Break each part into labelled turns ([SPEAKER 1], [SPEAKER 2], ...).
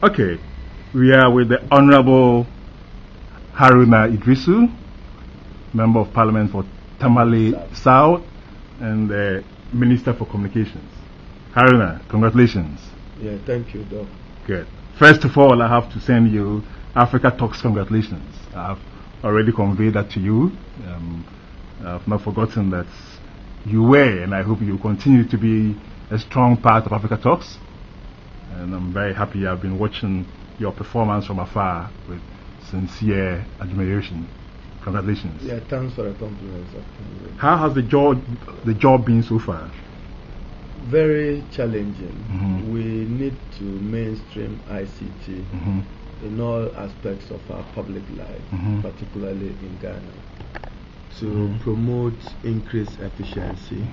[SPEAKER 1] Okay, we are with the Honorable Haruna Iddrisu, Member of Parliament for Tamale South and the Minister for Communications. Haruna, congratulations.
[SPEAKER 2] Yeah, thank you, Doc.
[SPEAKER 1] Good. First of all, I have to send you Africa Talks congratulations. I've already conveyed that to you. I've not forgotten that you were, and I hope you continue to be a strong part of Africa Talks. And I'm very happy I've been watching your performance from afar with sincere admiration. Congratulations.
[SPEAKER 2] Yeah, thanks for the compliments.
[SPEAKER 1] How has the job been so far?
[SPEAKER 2] Very challenging. We need to mainstream ICT in all aspects of our public life, particularly in Ghana, to promote increased efficiency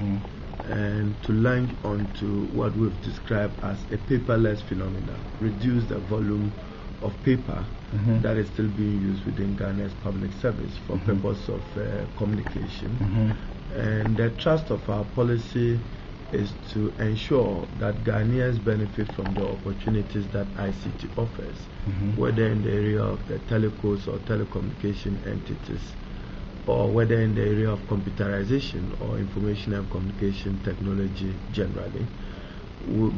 [SPEAKER 2] and to launch onto what we've described as a paperless phenomenon, reduce the volume of paper that is still being used within Ghana's public service for purpose of communication. And the thrust of our policy is to ensure that Ghanaians benefit from the opportunities that ICT offers, whether in the area of the telcos or telecommunication entities, or whether in the area of computerization or information and communication technology generally.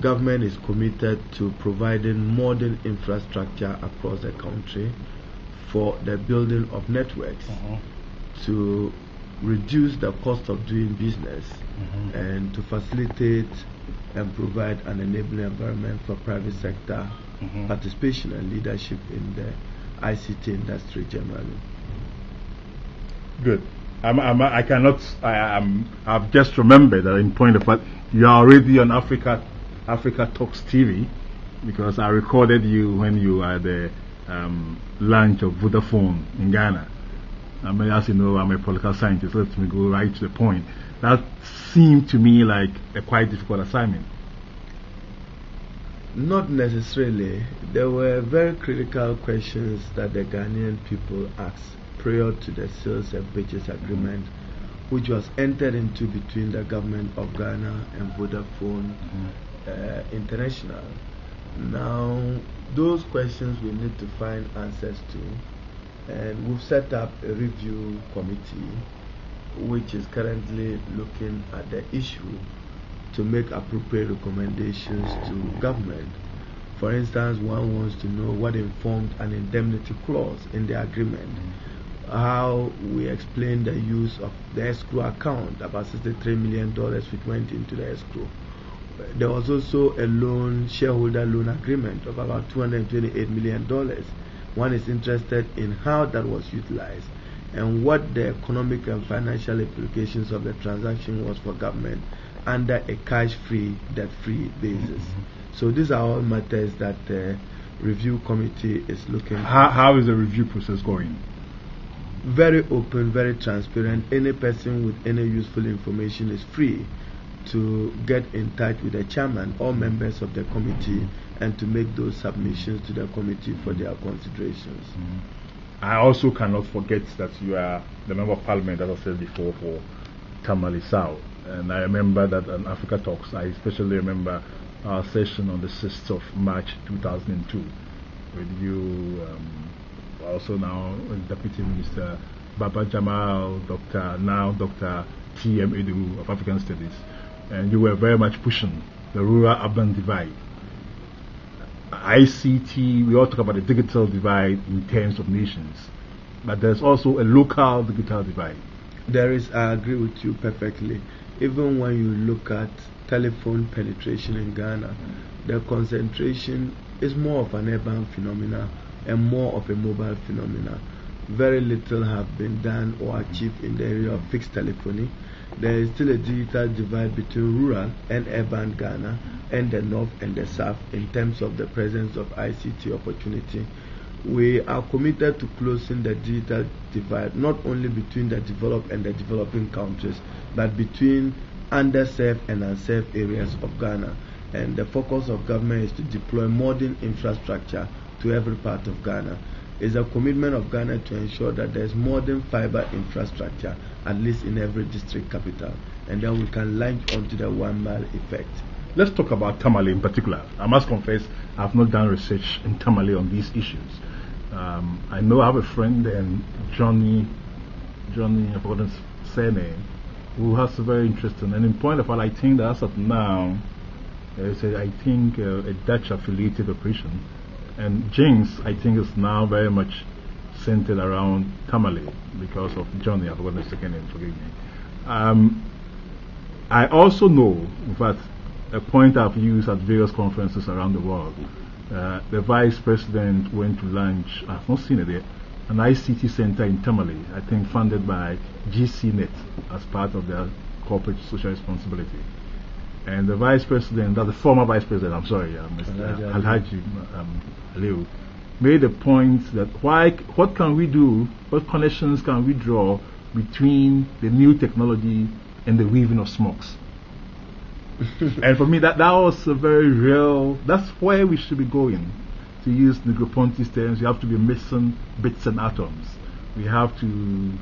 [SPEAKER 2] Government is committed to providing modern infrastructure across the country for the building of networks to reduce the cost of doing business and to facilitate and provide an enabling environment for private sector participation and leadership in the ICT industry generally.
[SPEAKER 1] Good. I've just remembered that in point of fact, you are already on Africa Talks TV, because I recorded you when you were at the launch of Vodafone in Ghana. I mean, as you know, I'm a political scientist. Let me go right to the point. That seemed to me like a quite difficult assignment.
[SPEAKER 2] Not necessarily. There were very critical questions that the Ghanaian people asked prior to the sales and purchase agreement, which was entered into between the government of Ghana and Vodafone International. Now, those questions we need to find answers to, and we've set up a review committee which is currently looking at the issue to make appropriate recommendations to government. For instance, one wants to know what informed an indemnity clause in the agreement, how we explain the use of the escrow account, about $63 million which went into the escrow. There was also a shareholder loan agreement of about $228 million. One is interested in how that was utilized and what the economic and financial implications of the transaction was for government under a cash-free, debt-free basis. So these are all matters that the review committee is looking at.
[SPEAKER 1] How is the review process going?
[SPEAKER 2] Very open, very transparent. Any person with any useful information is free to get in touch with the chairman or members of the committee and to make those submissions to the committee for their considerations.
[SPEAKER 1] I also cannot forget that you are the Member of Parliament, as I said before, for Tamale South. And I remember that on Africa Talks, I especially remember our session on the 6th of March 2002 with you, also now Deputy Minister Baba Jamal, Dr. T.M. Edu of African Studies. And you were very much pushing the rural-urban divide. ICT, we all talk about the digital divide in terms of nations, but there's also a local digital divide.
[SPEAKER 2] There is, I agree with you perfectly. Even when you look at telephone penetration in Ghana, the concentration is more of an urban phenomenon and more of a mobile phenomenon. Very little have been done or achieved in the area of fixed telephony. There is still a digital divide between rural and urban Ghana and the north and the south in terms of the presence of ICT opportunity. We are committed to closing the digital divide not only between the developed and the developing countries, but between underserved and unserved areas of Ghana. And the focus of government is to deploy modern infrastructure to every part of Ghana. It's a commitment of Ghana to ensure that there's modern fiber infrastructure, at least in every district capital, and then we can launch onto the 1 mile effect.
[SPEAKER 1] let's talk about Tamale in particular. I must confess, I've not done research in Tamale on these issues. I know I have a friend, and Johnny, I've forgotten his surname, who has a very interesting, and in point of fact, I think that as of now, there's a Dutch affiliated operation, and Jinx, I think, is now very much centered around Tamale because of Johnny, I've forgotten his second name, forgive me. I also know, in fact, a point I've used at various conferences around the world. The Vice President went to launch, I've not seen it yet, an ICT center in Tamale, I think funded by GCNet as part of their corporate social responsibility. And the Vice President, the former Vice President, I'm sorry, Mr. Alhaji Aliu, made a point that what can we do, what connections can we draw between the new technology and the weaving of smokes? And for me, that was a very real, that's where we should be going. To use Negroponte's terms, we have to be missing bits and atoms. We have to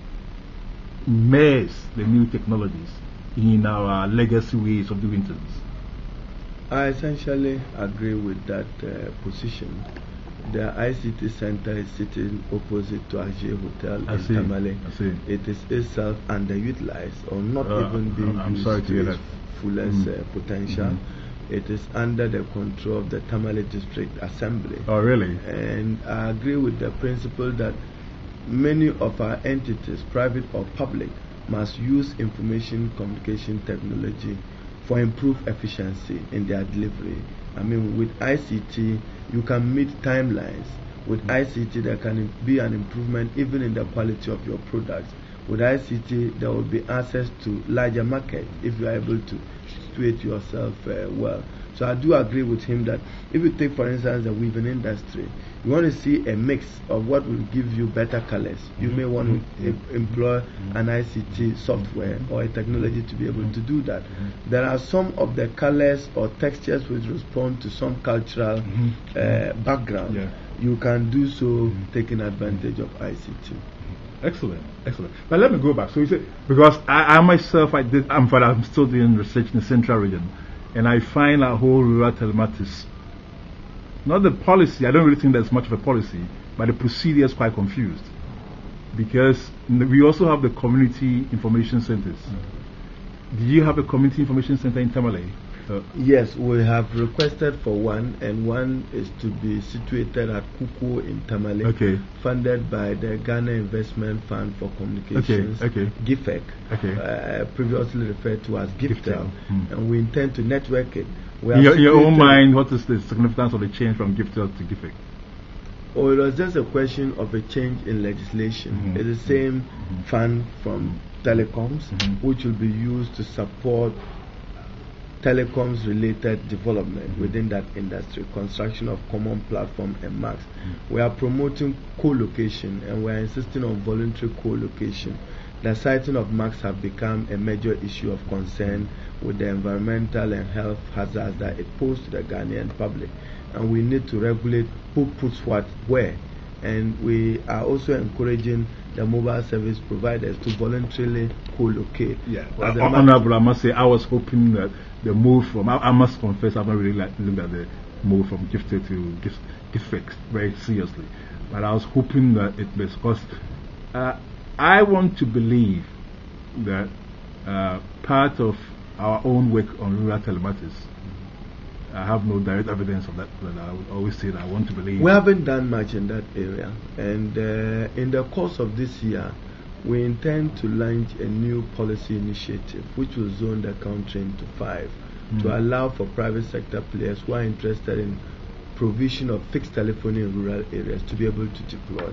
[SPEAKER 1] merge the new technologies in our legacy ways of doing things.
[SPEAKER 2] I essentially agree with that position. The ICT center is sitting opposite to Ajay Hotel in Tamale. It is itself underutilized or not even being used to its fullest potential. It is under the control of the Tamale District Assembly.
[SPEAKER 1] Oh, really?
[SPEAKER 2] And I agree with the principle that many of our entities, private or public, must use information communication technology for improved efficiency in their delivery. I mean, with ICT, you can meet timelines. With ICT, there can be an improvement even in the quality of your products. With ICT, there will be access to larger market if you are able to situate yourself well. So I do agree with him that if you take, for instance, the weaving industry, you want to see a mix of what will give you better colors. You may want to employ an ICT software or a technology to be able to do that. There are some of the colors or textures which respond to some cultural background. Yeah. You can do so taking advantage of ICT.
[SPEAKER 1] Excellent. But let me go back. So you say, because I myself, I'm still doing research in the central region, and I find our whole rural telematics, not the policy, I don't really think there's much of a policy, but the procedure is quite confused. Because we also have the community information centers. Do you have a community information center in Tamale?
[SPEAKER 2] Yes, we have requested for one, and one is to be situated at Kuku in Tamale, funded by the Ghana Investment Fund for Communications, GIFEC, previously referred to as Giftel, and we intend to network it.
[SPEAKER 1] In your own mind, what is the significance of the change from Giftel to GIFEC?
[SPEAKER 2] Oh, it was just a question of a change in legislation. It's the same fund from telecoms, which will be used to support telecoms related development within that industry, construction of common platform and marks. We are promoting co-location, and we are insisting on voluntary co-location. The siting of marks have become a major issue of concern with the environmental and health hazards that it poses to the Ghanaian public, and we need to regulate who puts what where. And we are also encouraging the mobile service providers to voluntarily co-locate.
[SPEAKER 1] Yeah, well, Honorable, I must say, I was hoping that the move from, I must confess, I haven't really looked at the move from Gifted to GIFEC very seriously. But I was hoping that it was, because I want to believe that part of our own work on rural telematics, I have no direct evidence of that, but I would always say that I want to believe.
[SPEAKER 2] We haven't done much in that area, and in the course of this year, we intend to launch a new policy initiative which will zone the country into 5 to allow for private sector players who are interested in provision of fixed telephony in rural areas to be able to deploy.